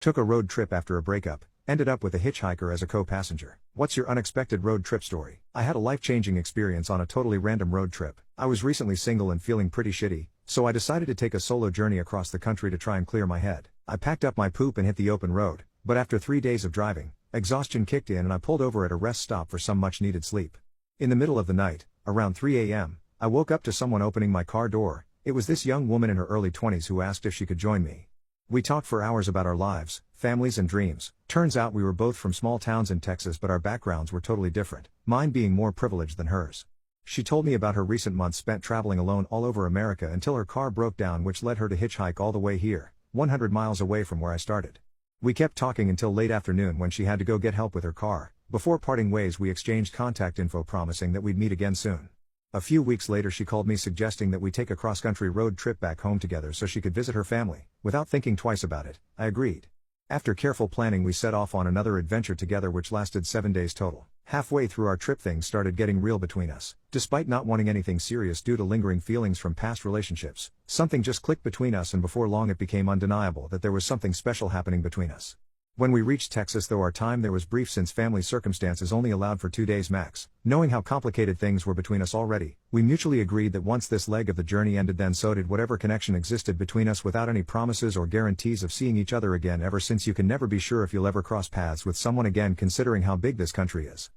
Took a road trip after a breakup, ended up with a hitchhiker as a co-passenger. What's your unexpected road trip story? I had a life-changing experience on a totally random road trip. I was recently single and feeling pretty shitty, so I decided to take a solo journey across the country to try and clear my head. I packed up my poop and hit the open road, but after 3 days of driving, exhaustion kicked in and I pulled over at a rest stop for some much-needed sleep. In the middle of the night, around 3 a.m., I woke up to someone opening my car door. It was this young woman in her early 20s who asked if she could join me. We talked for hours about our lives, families and dreams. Turns out we were both from small towns in Texas, but our backgrounds were totally different, mine being more privileged than hers. She told me about her recent months spent traveling alone all over America until her car broke down, which led her to hitchhike all the way here, 100 miles away from where I started. We kept talking until late afternoon when she had to go get help with her car. Before parting ways, we exchanged contact info promising that we'd meet again soon. A few weeks later she called me suggesting that we take a cross-country road trip back home together so she could visit her family. Without thinking twice about it, I agreed. After careful planning we set off on another adventure together which lasted 7 days total. Halfway through our trip things started getting real between us. Despite not wanting anything serious due to lingering feelings from past relationships, something just clicked between us, and before long it became undeniable that there was something special happening between us. When we reached Texas, though our time there was brief since family circumstances only allowed for 2 days max, knowing how complicated things were between us already, we mutually agreed that once this leg of the journey ended, then so did whatever connection existed between us, without any promises or guarantees of seeing each other again ever, since you can never be sure if you'll ever cross paths with someone again considering how big this country is.